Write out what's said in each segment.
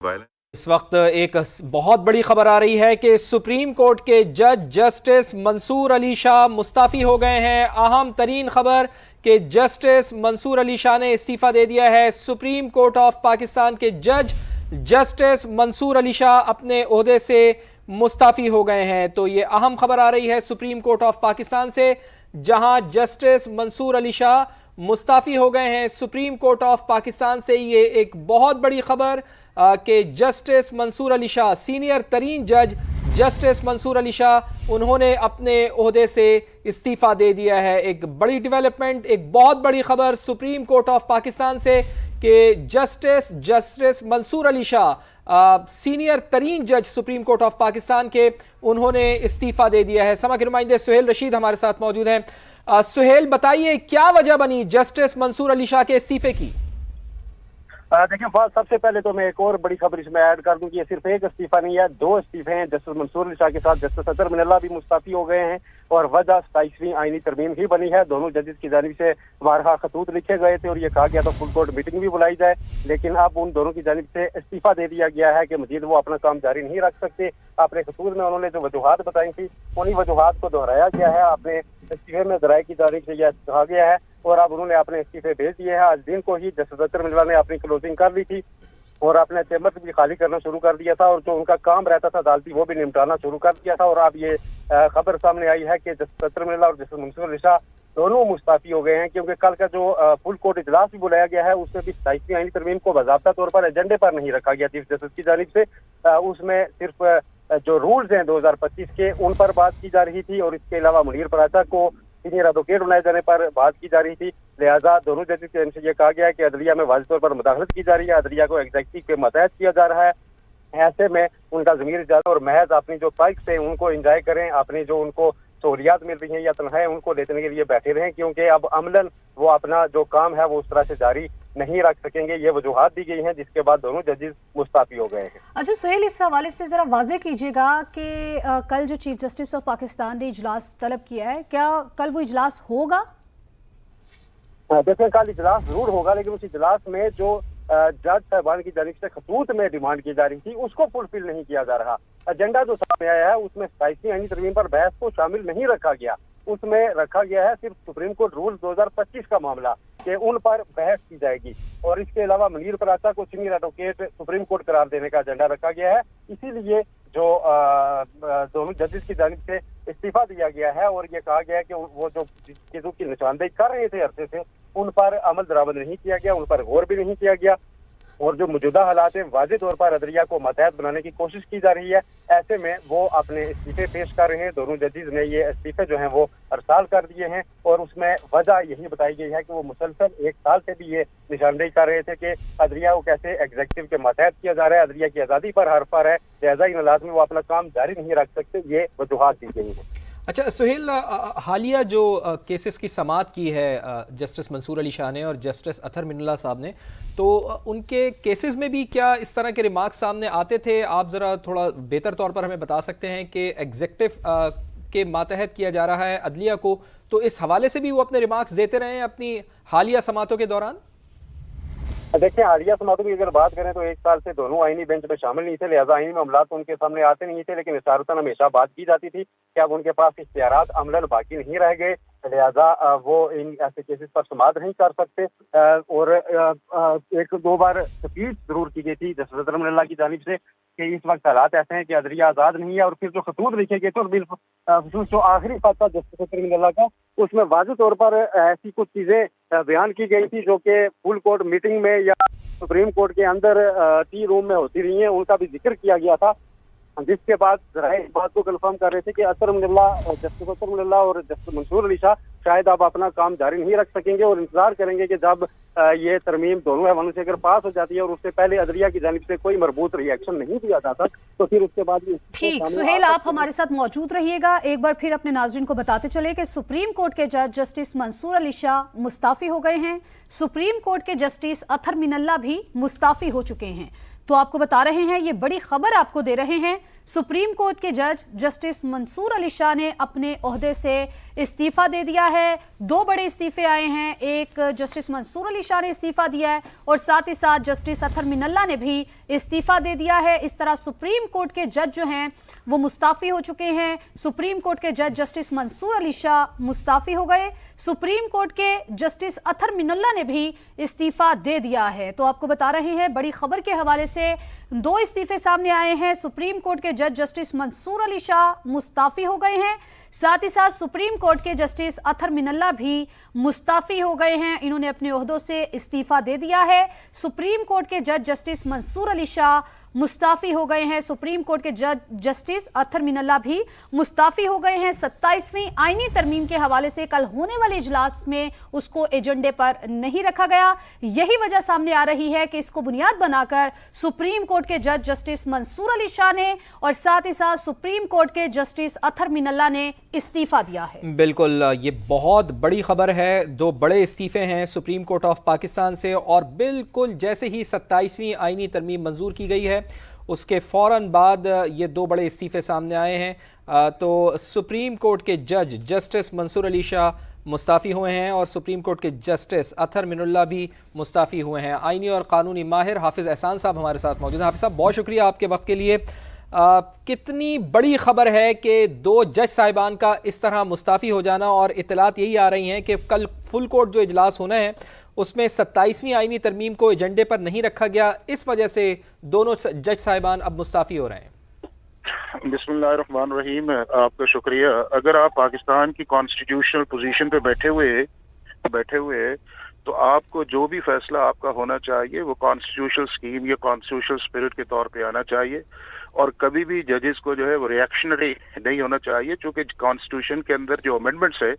violence. इस वक्त एक बहुत बड़ी खबर आ रही है कि सुप्रीम कोर्ट के जज जस्टिस मंसूर अली शाह मुस्ताफी हो गए हैं। अहम तरीन खबर कि जस्टिस मंसूर अली शाह ने इस्तीफा दे दिया है। सुप्रीम कोर्ट ऑफ पाकिस्तान के जज जस्टिस मंसूर अली शाह अपने ओहदे से मुस्ताफी हो गए हैं। तो ये अहम खबर आ रही है सुप्रीम कोर्ट ऑफ पाकिस्तान से, जहां जस्टिस मंसूर अली शाह मुस्ताफी हो गए हैं। सुप्रीम कोर्ट ऑफ पाकिस्तान से ये एक बहुत बड़ी खबर कि जस्टिस मंसूर अली शाह, सीनियर तरीन जज जस्टिस मंसूर अली शाह, उन्होंने अपने ओहदे से इस्तीफा दे दिया है। एक बड़ी डेवलपमेंट, एक बहुत बड़ी खबर सुप्रीम कोर्ट ऑफ पाकिस्तान से कि जस्टिस मंसूर अली शाह, सीनियर तरीन जज सुप्रीम कोर्ट ऑफ पाकिस्तान के, उन्होंने इस्तीफा दे दिया है। समा के नुमाइंदे सुहेल रशीद हमारे साथ मौजूद हैं। सुहेल, बताइए क्या वजह बनी जस्टिस मंसूर अली शाह के इस्तीफे की? देखिए फाज, सबसे पहले तो मैं एक और बड़ी खबर इसमें ऐड कर दूं कि ये सिर्फ एक इस्तीफा नहीं है, दो इस्तीफे हैं। जस्टिस मंसूर अली शाह के साथ जस्टिस अतर मिनल्ला भी मुस्ताफी हो गए हैं और वजह 27वीं आईनी तरमीम ही बनी है। दोनों जजेस की जानिब से बारहा खतूत लिखे गए थे और ये कहा गया था फुल कोर्ट मीटिंग भी बुलाई जाए, लेकिन अब उन दोनों की जानिब से इस्तीफा दे दिया गया है कि मजीद वो अपना काम जारी नहीं रख सकते। अपने खतूत में उन्होंने जो वजूहात बताई थी, उन्हीं वजूहात को दोहराया गया है। अपने इस्तीफे में ज़राए की जानिब से यह कहा गया है और अब उन्होंने अपने इस्तीफे भेज दिए हैं। आज दिन को ही जस्टिस अतर मिनल्ला ने अपनी क्लोजिंग कर ली थी और अपने चैम्बर भी खाली करना शुरू कर दिया था और जो उनका काम रहता था अदालती, वो भी निपटाना शुरू कर दिया था। और अब ये खबर सामने आई है कि जस्टिस अतर मिनल्ला और जस्टिस मंसूर अली शाह दोनों मुस्ताफी हो गए हैं, क्योंकि कल का जो फुल कोर्ट इजलास भी बुलाया गया है उसमें भी 27वीं आईनी तरमीम को बाज़ाब्ता तौर पर एजेंडे पर नहीं रखा गया चीफ जस्टिस की जानिब से। उसमें सिर्फ जो रूल्स हैं 2025 के, उन पर बात की जा रही थी और इसके अलावा मुनीर पराचा को सीनियर एडवोकेट बनाए जाने पर बात की जा रही थी। लिहाजा दोनों जजेस की तरफ से यह कहा गया है कि अदलिया में वाज़ेह तौर पर मुदाखलत की जा रही है, अदलिया को एग्जेक्टिव के मतहत किया जा रहा है। ऐसे में उनका ज़मीर इजाज़त और महज अपनी जो पाइक्स हैं उनको एंजॉय करें, अपनी जो उनको सहूलियात मिल रही हैं या तनख्वाहें उनको लेने के लिए बैठे रहें, क्योंकि अब अमलन वो अपना जो काम है वो उस तरह से जारी नहीं रख सकेंगे। ये वजूहात दी गई हैं, जिसके बाद दोनों जजेस मुस्ताफी हो गए हैं। अच्छा सुहेल, इस हवाले से जरा वाज़ेह कीजिएगा कि कल जो चीफ जस्टिस ऑफ पाकिस्तान ने इजलास तलब किया है, क्या कल वो इजलास होगा? देखिए कल इजलास जरूर होगा, लेकिन उस इजलास में जो जज साहबान की जानिब से खतूत में डिमांड की जा रही थी उसको फुलफिल नहीं किया जा रहा। एजेंडा जो सामने आया है उसमें 27वीं आईनी तरमीम पर बहस को शामिल नहीं रखा गया। उसमें रखा गया है सिर्फ सुप्रीम कोर्ट रूल 2025 का मामला कि उन पर बहस की जाएगी और इसके अलावा मुनीर पराचा को सीनियर एडवोकेट सुप्रीम कोर्ट करार देने का एजेंडा रखा गया है। इसीलिए जो दोनों जजेस की जानिब से इस्तीफा दिया गया है और ये कहा गया है कि वो जो चीजों की निशानदेही कर रहे थे अरसे से, उन पर अमल दरामद नहीं किया गया, उन पर गौर भी नहीं किया गया और जो मौजूदा हालात है वाज़ेह तौर पर अदलिया को मतहत बनाने की कोशिश की जा रही है। ऐसे में वो अपने इस्तीफे पेश कर रहे हैं। दोनों जजेस ने ये इस्तीफे जो हैं वो अरसाल कर दिए हैं और उसमें वजह यही बताई गई है कि वो मुसलसल 1 साल से भी ये निशानदेही कर रहे थे कि अदलिया को कैसे एग्जेक्टिव के मतहत किया जा रहा है, अदलिया की आज़ादी पर हर पर है, लिहाजा इन हालात में वो अपना काम जारी नहीं रख सकते। ये वजूहात दी गई है। अच्छा सुहेल, हालिया जो केसेस की समाअत की है जस्टिस मंसूर अली शाह ने और जस्टिस अतर मिनल्ला साहब ने, तो उनके केसेस में भी क्या इस तरह के रिमार्क्स सामने आते थे? आप ज़रा थोड़ा बेहतर तौर पर हमें बता सकते हैं कि एग्जेक्टिव के मातहत किया जा रहा है अदलिया को, तो इस हवाले से भी वो अपने रिमार्क्स देते रहे हैं अपनी हालिया समाअतों के दौरान? देखिए हालिया समाअतों की अगर बात करें तो 1 साल से दोनों आईनी बेंच में शामिल नहीं थे, लिहाजा आईनी मामला तो उनके सामने आते नहीं थे, लेकिन इशारतन हमेशा बात की जाती थी कि अब उनके पास इख्तियारात अमलन बाकी नहीं रह गए, लिहाजा वो इन ऐसे केसेस पर समाअत नहीं कर सकते। और 1-2 बार तफसील जरूर की गई थी जस्टिस अतर मिनल्ला की जानिब से कि इस वक्त हालात ऐसे हैं कि अदलिया आज़ाद नहीं है, और फिर जो खतूत लिखे गए थे और बिलखुसूस जो आखिरी फतवा जस्टिस अतर मिनल्ला का, उसमें वाज़ेह तौर पर ऐसी कुछ चीज़ें बयान की गई थी जो कि फुल कोर्ट मीटिंग में या सुप्रीम कोर्ट के अंदर टी रूम में होती रही हैं, उनका भी जिक्र किया गया था, जिसके बाद ज़राए इस बात को कन्फर्म कर रहे थे कि जस्टिस अतर मिनल्ला और जस्टिस मंसूर अली शाह शायद अब अपना काम जारी नहीं रख सकेंगे और इंतजार करेंगे कि जब ये तरमीम दोनों ऐवानों से अगर पास हो जाती है और उससे पहले अदलिया की जानिब से कोई मरबूत रिएक्शन नहीं दिया जाता तो फिर उसके बाद ठीक। सुहेल, आप हमारे साथ मौजूद रहिएगा। एक बार फिर अपने नाज़रीन को बताते चले कि सुप्रीम कोर्ट के जज जस्टिस मंसूर अली शाह मुस्ताफी हो गए हैं, सुप्रीम कोर्ट के जस्टिस अतर मिनल्ला भी मुस्ताफी हो चुके हैं। तो आपको बता रहे हैं, ये बड़ी खबर आपको दे रहे हैं, सुप्रीम कोर्ट के जज जस्टिस मंसूर अली शाह ने अपने ओहदे से इस्तीफा दे दिया है। दो बड़े इस्तीफे आए हैं, एक जस्टिस मंसूर अली शाह ने इस्तीफा दिया है और साथ ही साथ जस्टिस अतहर मिनल्ला ने भी इस्तीफा दे दिया है। इस तरह सुप्रीम कोर्ट के जज जो हैं वो मुस्ताफी हो चुके हैं। सुप्रीम कोर्ट के जज जस्टिस मंसूर अली शाह मुस्ताफी हो गए। सुप्रीम कोर्ट के जस्टिस अतहर मिनल्ला ने भी इस्तीफा दे दिया है। तो आपको बता रहे हैं बड़ी खबर के हवाले से दो इस्तीफे सामने आए हैं। सुप्रीम कोर्ट के जज जस्टिस मंसूर अली शाह मुस्ताफी हो गए हैं, साथ ही साथ सुप्रीम कोर्ट के जस्टिस अतहर मिनल्ला भी मुस्ताफी हो गए हैं। इन्होंने अपने ओहदों से इस्तीफा दे दिया है। सुप्रीम कोर्ट के जज जस्टिस मंसूर अली शाह मुस्ताफी हो गए हैं। सुप्रीम कोर्ट के जज जस्टिस अतहर मिनल्ला भी मुस्ताफी हो गए हैं। 27वीं आईनी तरमीम के हवाले से कल होने वाले इजलास में उसको एजेंडे पर नहीं रखा गया। यही वजह सामने आ रही है कि इसको बुनियाद बनाकर सुप्रीम कोर्ट के जज जस्टिस मंसूर अली शाह ने और साथ ही साथ सुप्रीम कोर्ट के जस्टिस अतहर मिनल्ला ने इस्तीफा दिया है। बिल्कुल, ये बहुत बड़ी खबर है। दो बड़े इस्तीफे हैं सुप्रीम कोर्ट ऑफ पाकिस्तान से और बिल्कुल जैसे ही 27वीं आईनी तरमीम मंजूर की गई है उसके फ़ौरन बाद ये दो बड़े इस्तीफे सामने आए हैं। तो सुप्रीम कोर्ट के जज जस्टिस मंसूर अली शाह मुस्ताफ़ी हुए हैं और सुप्रीम कोर्ट के जस्टिस अतहर मिनल्ला भी मुस्ताफ़ी हुए हैं। आईनी और कानूनी माहिर हाफिज़ एहसान साहब हमारे साथ मौजूद हैं। हाफिज़ साहब, बहुत शुक्रिया आपके वक्त के लिए। कितनी बड़ी खबर है कि दो जज साहिबान का इस तरह मुस्ताफ़ी हो जाना, और इतलात यही आ रही हैं कि कल फुल कोर्ट जो इजलास होना है उसमें 27वीं आईनी तरमीम को एजेंडे पर नहीं रखा गया, इस वजह से दोनों जज साहिबान अब मुस्ताफ़ी हो रहे हैं। बिस्मिल्लाहिर्रहमानिर्रहीम, आपका शुक्रिया। अगर आप पाकिस्तान की कॉन्स्टिट्यूशनल पोजीशन पे बैठे हुए तो आपको जो भी फैसला आपका होना चाहिए वो कॉन्स्टिट्यूशनल स्कीम या कॉन्स्टिट्यूशनल स्पिरिट के तौर पे आना चाहिए और कभी भी जजेस को जो है वो रिएक्शनरी नहीं होना चाहिए, क्योंकि कॉन्स्टिट्यूशन के अंदर जो अमेंडमेंट्स है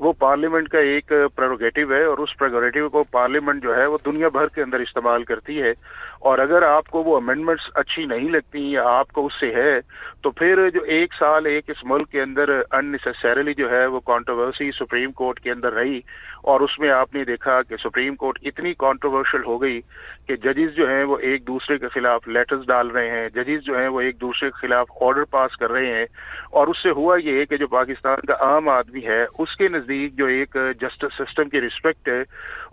वो पार्लियामेंट का एक प्रेरोगेटिव है और उस प्रेरोगेटिव को पार्लियामेंट जो है वो दुनिया भर के अंदर इस्तेमाल करती है। और अगर आपको वो अमेंडमेंट्स अच्छी नहीं लगती या आपको उससे है तो फिर जो एक साल इस मुल्क के अंदर अननेसेसरीली जो है वो कंट्रोवर्सी सुप्रीम कोर्ट के अंदर रही और उसमें आपने देखा कि सुप्रीम कोर्ट इतनी कंट्रोवर्शियल हो गई कि जजेस जो हैं वो एक दूसरे के खिलाफ लेटर्स डाल रहे हैं, जजेस जो हैं वो एक दूसरे के खिलाफ ऑर्डर पास कर रहे हैं। और उससे हुआ ये कि जो पाकिस्तान का आम आदमी है उसके नज़दीक जो एक जस्टिस सिस्टम की रिस्पेक्ट है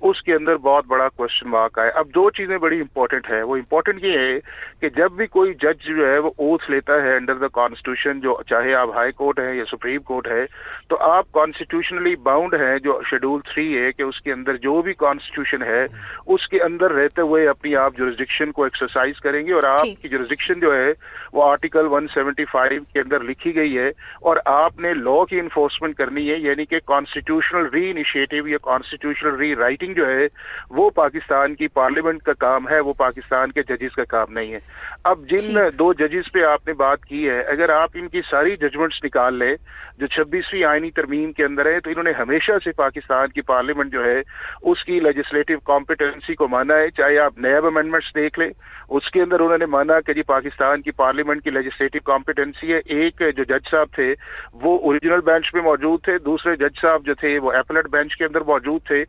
उसके अंदर बहुत बड़ा क्वेश्चन मार्क है। अब दो चीज़ें बड़ी इंपॉर्टेंट है। वो इम्पोर्टेंट ये है कि जब भी कोई जज जो है वो ओथ लेता है अंडर द कॉन्स्टिट्यूशन, जो चाहे आप हाई कोर्ट है या सुप्रीम कोर्ट है, तो आप कॉन्स्टिट्यूशनली बाउंड है जो शेड्यूल 3 है कि उसके अंदर जो भी कॉन्स्टिट्यूशन है उसके अंदर रहते हुए अपनी आप जुरिस्डिक्शन को एक्सरसाइज करेंगे और आपकी जुरिस्डिक्शन जो है वो आर्टिकल 175 के अंदर लिखी गई है और आपने लॉ की इन्फोर्समेंट करनी है। यानी कि कॉन्स्टिट्यूशनल री इनिशिएटिव या कॉन्स्टिट्यूशनल री राइटिंग जो है वो पाकिस्तान की पार्लियामेंट का काम है, वो पाकिस्तान के जजेस का काम नहीं है। अब जिन दो जजेस पे आपने बात की है, अगर आप इनकी सारी जजमेंट्स निकाल लें जो 26वीं आईनी तरमीम के अंदर है, तो इन्होंने हमेशा से पाकिस्तान की पार्लियामेंट जो है उसकी लेजिस्लेटिव कॉम्पिटेंसी को माना है। चाहे आप नैब अमेंडमेंट्स देख लें, उसके अंदर उन्होंने माना कि जी पाकिस्तान की पार्लियामेंट की लेजिस्लेटिव कॉम्पिटेंसी है। एक जो जज साहब थे वो ओरिजिनल बेंच पे मौजूद थे, दूसरे जज साहब जो थे वो एपलेट बेंच के अंदर मौजूद थे